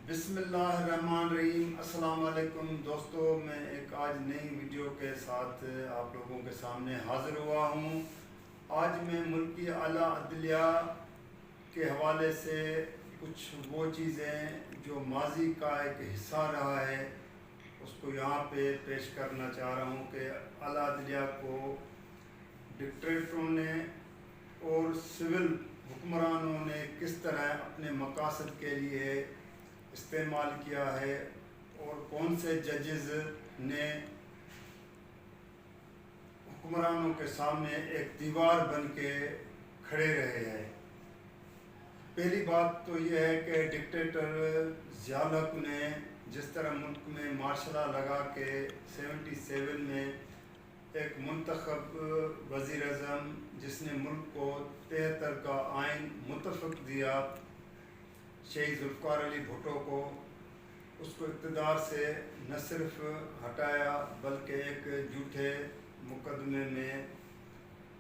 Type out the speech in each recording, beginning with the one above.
بسم اللہ الرحمن الرحیم۔ السلام علیکم دوستو، میں ایک آج نئی ویڈیو کے ساتھ آپ لوگوں کے سامنے حاضر ہوا ہوں۔ آج میں ملکی اعلیٰ عدلیہ کے حوالے سے کچھ وہ چیزیں جو ماضی کا ایک حصہ رہا ہے اس کو یہاں پہ پیش کرنا چاہ رہا ہوں کہ اعلیٰ عدلیہ کو ڈکٹیٹروں نے اور سول حکمرانوں نے کس طرح اپنے مقاصد کے لیے استعمال کیا ہے اور کون سے ججز نے حکمرانوں کے سامنے ایک دیوار بن کے کھڑے رہے ہیں۔ پہلی بات تو یہ ہے کہ ڈکٹیٹر ضیاء الحق نے جس طرح ملک میں مارشل لا لگا کے 77 میں ایک منتخب وزیر اعظم جس نے ملک کو 73 کا آئین متفق دیا شہید ذوالفقار علی بھٹو کو، اس کو اقتدار سے نہ صرف ہٹایا بلکہ ایک جھوٹے مقدمے میں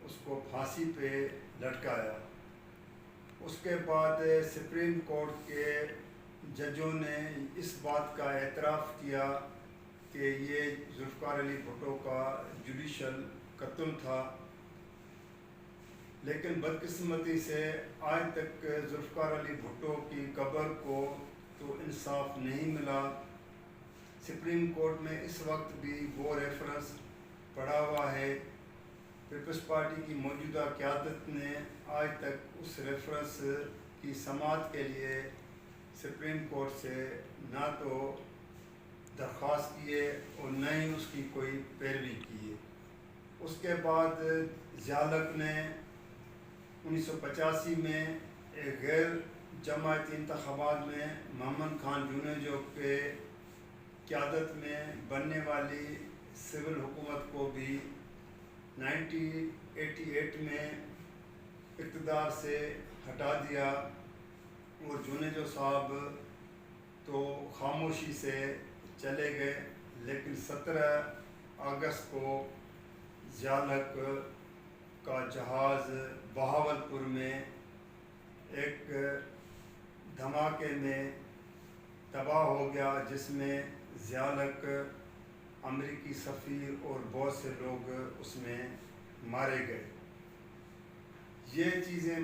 اس کو پھانسی پہ لٹکایا۔ اس کے بعد سپریم کورٹ کے ججوں نے اس بات کا اعتراف کیا کہ یہ ذوالفقار علی بھٹو کا جوڈیشل قتل تھا، لیکن بدقسمتی سے آج تک ذوالفقار علی بھٹو کی قبر کو تو انصاف نہیں ملا۔ سپریم کورٹ میں اس وقت بھی وہ ریفرنس پڑا ہوا ہے۔ پیپلز پارٹی کی موجودہ قیادت نے آج تک اس ریفرنس کی سماعت کے لیے سپریم کورٹ سے نہ تو درخواست کیے اور نہ ہی اس کی کوئی پیروی کی ہے۔ اس کے بعد ضیاء الحق نے 1985 میں ایک غیر جماعتی انتخابات میں محمد خان جونیجو کے قیادت میں بننے والی سول حکومت کو بھی 1988 میں اقتدار سے ہٹا دیا اور جونیجو صاحب تو خاموشی سے چلے گئے، لیکن 17 اگست کو ضیاء الحق کا جہاز بہاولپور میں ایک دھماکے میں تباہ ہو گیا جس میں ضیاء الحق، امریکی سفیر اور بہت سے لوگ اس میں مارے گئے۔ یہ چیزیں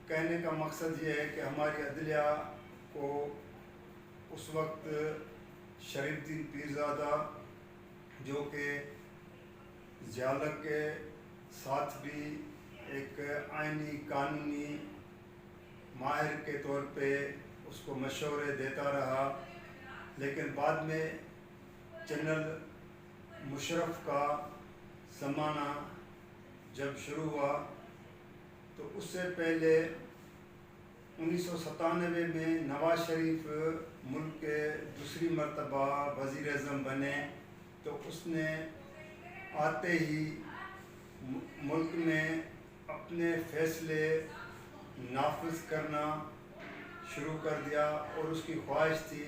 کہنے کا مقصد یہ ہے کہ ہماری عدلیہ کو اس وقت شریف الدین پیرزادہ جو کہ ضیاء الحق کے ساتھ بھی ایک آئینی قانونی ماہر کے طور پہ اس کو مشورے دیتا رہا، لیکن بعد میں جنرل مشرف کا زمانہ جب شروع ہوا تو اس سے پہلے 1997 میں نواز شریف ملک کے دوسری مرتبہ وزیر اعظم بنے تو اس نے آتے ہی ملک میں اپنے فیصلے نافذ کرنا شروع کر دیا اور اس کی خواہش تھی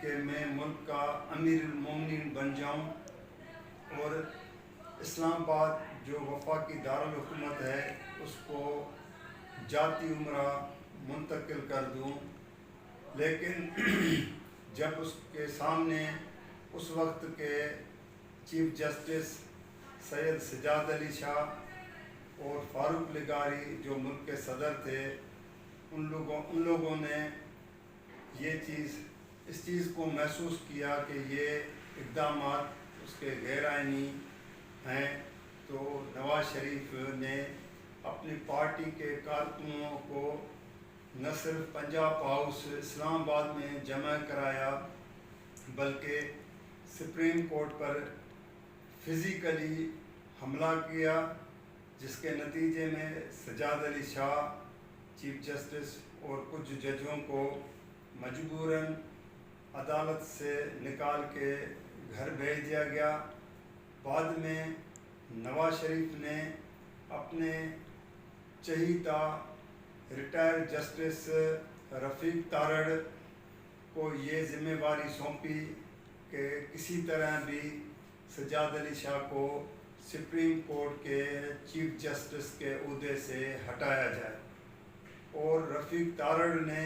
کہ میں ملک کا امیر المومنین بن جاؤں اور اسلام آباد جو وفاقی دارالحکومت ہے اس کو جاتی عمرہ منتقل کر دوں۔ لیکن جب اس کے سامنے اس وقت کے چیف جسٹس سید سجاد علی شاہ اور فاروق لغاری جو ملک کے صدر تھے، ان لوگوں نے اس چیز کو محسوس کیا کہ یہ اقدامات اس کے غیر آئینی ہیں، تو نواز شریف نے اپنی پارٹی کے کارکنوں کو نہ صرف پنجاب ہاؤس اسلام آباد میں جمع کرایا بلکہ سپریم کورٹ پر فزیکلی حملہ کیا، جس کے نتیجے میں سجاد علی شاہ چیف جسٹس اور کچھ ججوں کو مجبوراً عدالت سے نکال کے گھر بھیج دیا گیا۔ بعد میں نواز شریف نے اپنے چہیتا ریٹائر جسٹس رفیق تارڑ کو یہ ذمہ داری سونپی کہ کسی طرح بھی سجاد علی شاہ کو سپریم کورٹ کے چیف جسٹس کے عہدے سے ہٹایا جائے، اور رفیق تارڑ نے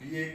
BA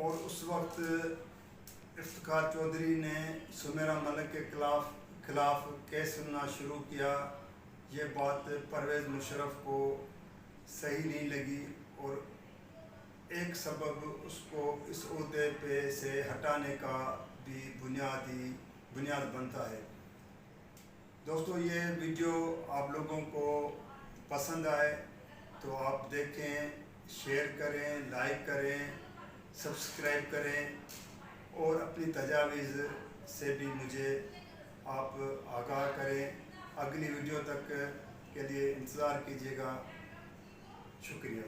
اور اس وقت افتخار چودھری نے سمیرا ملک کے خلاف کیس سننا شروع کیا. یہ بات پرویز مشرف کو صحیح نہیں لگی اور ایک سبب اس کو اس عہدے پہ سے ہٹانے کا بھی بنیاد بنتا ہے. دوستو یہ ویڈیو آپ لوگوں کو پسند آئے تو آپ دیکھیں، شیئر کریں، لائک کریں، سبسکرائب کریں اور اپنی تجاویز سے بھی مجھے آپ آگاہ کریں. اگلی ویڈیو تک کے لیے انتظار کیجیے گا. شکریہ.